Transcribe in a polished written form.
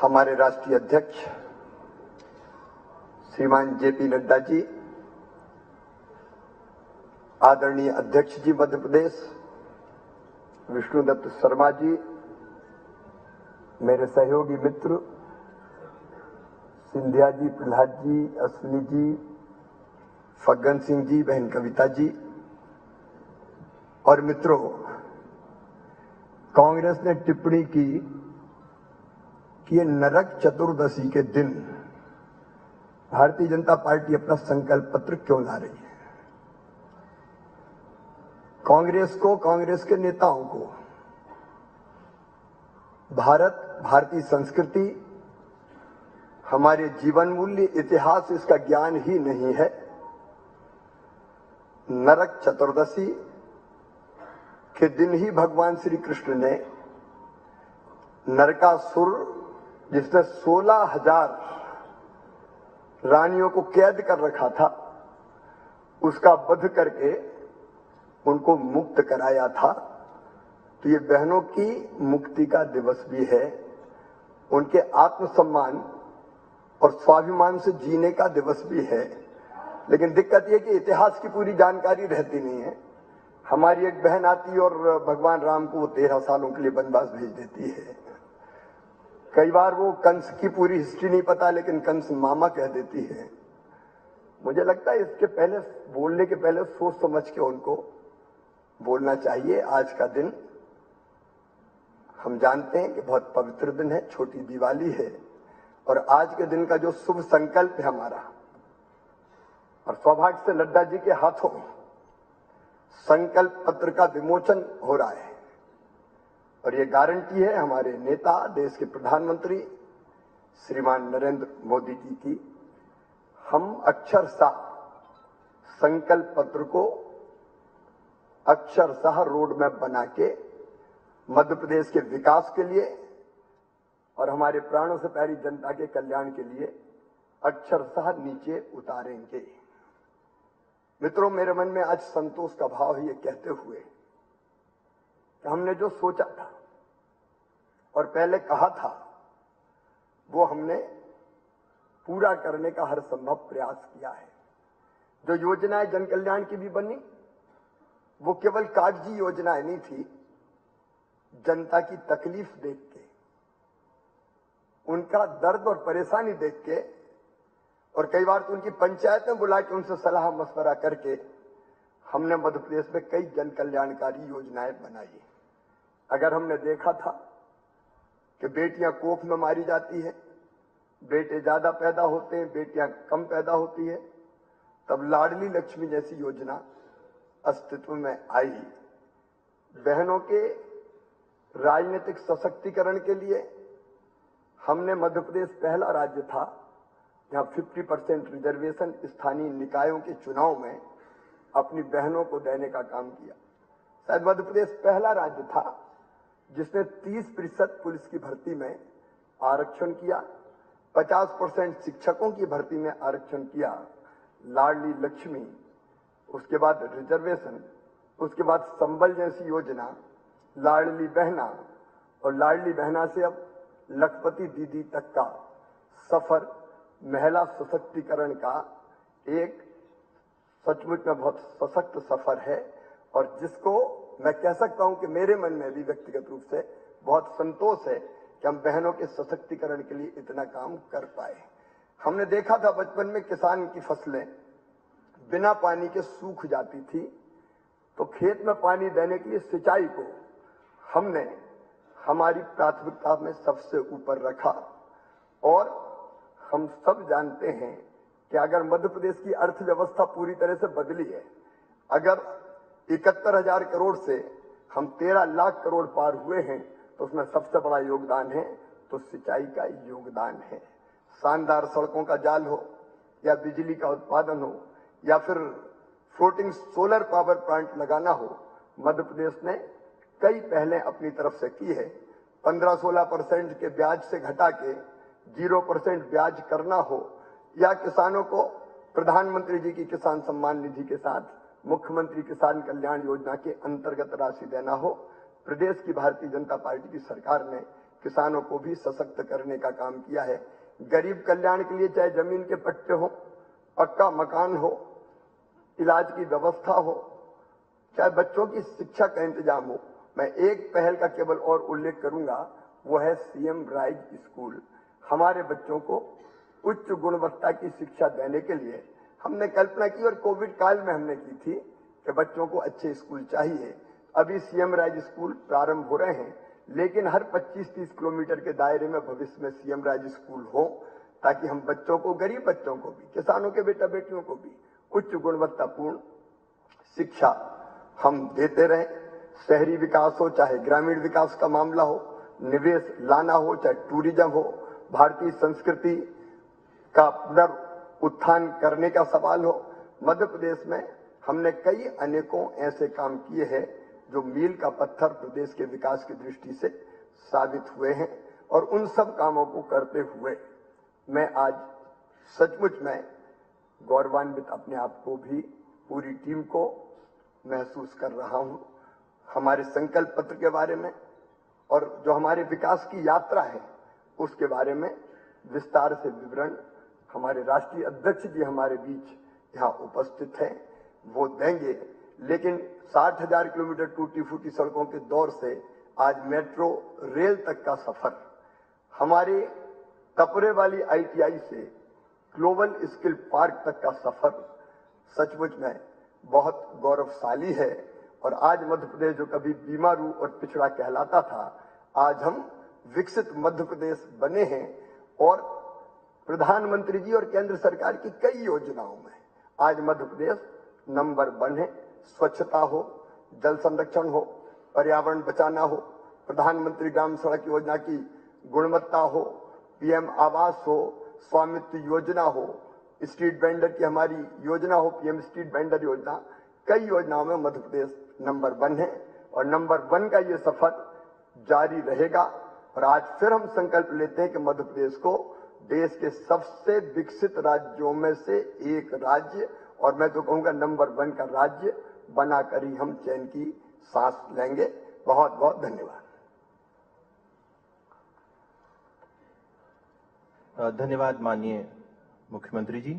हमारे राष्ट्रीय अध्यक्ष श्रीमान जेपी नड्डा जी, आदरणीय अध्यक्ष जी मध्य प्रदेश विष्णुदत्त शर्मा जी, मेरे सहयोगी मित्र सिंधिया जी, प्रहलाद जी, अश्विनी जी, फग्गन सिंह जी, बहन कविता जी और मित्रों, कांग्रेस ने टिप्पणी की कि ये नरक चतुर्दशी के दिन भारतीय जनता पार्टी अपना संकल्प पत्र क्यों ला रही है। कांग्रेस को, कांग्रेस के नेताओं को भारत, भारतीय संस्कृति, हमारे जीवन मूल्य, इतिहास, इसका ज्ञान ही नहीं है। नरक चतुर्दशी के दिन ही भगवान श्री कृष्ण ने नरकासुर, जिसने 16,000 रानियों को कैद कर रखा था, उसका वध करके उनको मुक्त कराया था। तो ये बहनों की मुक्ति का दिवस भी है, उनके आत्मसम्मान और स्वाभिमान से जीने का दिवस भी है। लेकिन दिक्कत यह कि इतिहास की पूरी जानकारी रहती नहीं है। हमारी एक बहन आती और भगवान राम को 13 सालों के लिए वनवास भेज देती है। कई बार वो कंस की पूरी हिस्ट्री नहीं पता, लेकिन कंस मामा कह देती है। मुझे लगता है इसके पहले, बोलने के पहले सोच समझ के उनको बोलना चाहिए। आज का दिन हम जानते हैं कि बहुत पवित्र दिन है, छोटी दिवाली है, और आज के दिन का जो शुभ संकल्प है हमारा, और सौभाग्य से नड्डा जी के हाथों संकल्प पत्र का विमोचन हो रहा है, और ये गारंटी है हमारे नेता, देश के प्रधानमंत्री श्रीमान नरेंद्र मोदी जी की। हम अक्षरशः संकल्प पत्र को अक्षरशः रोड मैप बना के मध्य प्रदेश के विकास के लिए और हमारे प्राणों से प्यारी जनता के कल्याण के लिए अक्षरशः नीचे उतारेंगे। मित्रों, मेरे मन में आज संतोष का भाव है ये कहते हुए कि हमने जो सोचा था और पहले कहा था, वो हमने पूरा करने का हर संभव प्रयास किया है। जो योजनाएं जन कल्याण की भी बनी, वो केवल कागजी योजनाएं नहीं थी। जनता की तकलीफ देख के, उनका दर्द और परेशानी देख के, और कई बार तो उनकी पंचायतें बुला के उनसे सलाह मशवरा करके हमने मध्य प्रदेश में कई जन कल्याणकारी योजनाएं बनाई। अगर हमने देखा था कि बेटियां कोख में मारी जाती है, बेटे ज्यादा पैदा होते हैं, बेटियां कम पैदा होती है, तब लाडली लक्ष्मी जैसी योजना अस्तित्व में आई। बहनों के राजनीतिक सशक्तिकरण के लिए हमने, मध्य प्रदेश पहला राज्य था जहां 50% रिजर्वेशन स्थानीय निकायों के चुनाव में अपनी बहनों को देने का काम किया। शायद मध्य प्रदेश पहला राज्य था जिसने 30% पुलिस की भर्ती में आरक्षण किया, 50% शिक्षकों की भर्ती में आरक्षण किया। लाडली लक्ष्मी, उसके बाद रिजर्वेशन, उसके बाद संबल जैसी योजना, लाडली बहना, और लाडली बहना से अब लखपति दीदी तक का सफर महिला सशक्तिकरण का एक सचमुच में बहुत सशक्त सफर है, और जिसको मैं कह सकता हूं कि मेरे मन में भी व्यक्तिगत रूप से बहुत संतोष है कि हम बहनों के सशक्तिकरण के लिए इतना काम कर पाए। हमने देखा था बचपन में किसान की फसलें बिना पानी के सूख जाती थी, तो खेत में पानी देने के लिए सिंचाई को हमने हमारी प्राथमिकता में सबसे ऊपर रखा। और हम सब जानते हैं कि अगर मध्य प्रदेश की अर्थव्यवस्था पूरी तरह से बदली है, अगर 71,000 करोड़ से हम 13 लाख करोड़ पार हुए हैं, तो उसमें सबसे बड़ा योगदान है तो सिंचाई का योगदान है। शानदार सड़कों का जाल हो, या बिजली का उत्पादन हो, या फिर फ्लोटिंग सोलर पावर प्लांट लगाना हो, मध्य प्रदेश ने कई पहले अपनी तरफ से की है। 15-16% के ब्याज से घटा के 0% ब्याज करना हो, या किसानों को प्रधानमंत्री जी की किसान सम्मान निधि के साथ मुख्यमंत्री किसान कल्याण योजना के अंतर्गत राशि देना हो, प्रदेश की भारतीय जनता पार्टी की सरकार ने किसानों को भी सशक्त करने का काम किया है। गरीब कल्याण के लिए चाहे जमीन के पट्टे हो, पक्का मकान हो, इलाज की व्यवस्था हो, चाहे बच्चों की शिक्षा का इंतजाम हो। मैं एक पहल का केवल और उल्लेख करूंगा, वो है सीएम राइज स्कूल। हमारे बच्चों को उच्च गुणवत्ता की शिक्षा देने के लिए हमने कल्पना की और कोविड काल में हमने की थी कि बच्चों को अच्छे स्कूल चाहिए। अभी सीएम राइज स्कूल प्रारंभ हो रहे हैं, लेकिन हर 25-30 किलोमीटर के दायरे में भविष्य में सीएम राइज स्कूल हो, ताकि हम बच्चों को, गरीब बच्चों को भी, किसानों के बेटा बेटियों को भी उच्च गुणवत्तापूर्ण शिक्षा हम देते रहे। शहरी विकास हो, चाहे ग्रामीण विकास का मामला हो, निवेश लाना हो, चाहे टूरिज्म हो, भारतीय संस्कृति का पुनरुत्थान करने का सवाल हो। मध्य प्रदेश में हमने कई अनेकों ऐसे काम किए हैं जो मील का पत्थर प्रदेश के विकास की दृष्टि से साबित हुए हैं, और उन सब कामों को करते हुए मैं आज सचमुच में गौरवान्वित अपने आप को भी, पूरी टीम को महसूस कर रहा हूं। हमारे संकल्प पत्र के बारे में और जो हमारे विकास की यात्रा है उसके बारे में विस्तार से विवरण हमारे राष्ट्रीय अध्यक्ष जी हमारे बीच यहाँ उपस्थित हैं, वो देंगे। लेकिन 60,000 किलोमीटर टूटी फूटी सड़कों के दौर से आज मेट्रो रेल तक का सफर, हमारे कपड़े वाली आईटीआई से ग्लोबल स्किल पार्क तक का सफर सचमुच में बहुत गौरवशाली है। और आज मध्य प्रदेश जो कभी बीमारू और पिछड़ा कहलाता था, आज हम विकसित मध्य प्रदेश बने हैं। और प्रधानमंत्री जी और केंद्र सरकार की कई योजनाओं में आज मध्य प्रदेश नंबर 1 है। स्वच्छता हो, जल संरक्षण हो, पर्यावरण बचाना हो, प्रधानमंत्री ग्राम सड़क योजना की गुणवत्ता हो, पीएम आवास हो, स्वामित्व योजना हो, स्ट्रीट वेंडर की हमारी योजना हो, पीएम स्ट्रीट वेंडर योजना, कई योजनाओं में मध्य प्रदेश नंबर 1 है। और नंबर 1 का ये सफर जारी रहेगा। और आज फिर हम संकल्प लेते हैं कि मध्य प्रदेश को देश के सबसे विकसित राज्यों में से एक राज्य, और मैं तो कहूंगा नंबर 1 का राज्य बनाकर ही हम चैन की सांस लेंगे। बहुत बहुत धन्यवाद। धन्यवाद माननीय मुख्यमंत्री जी।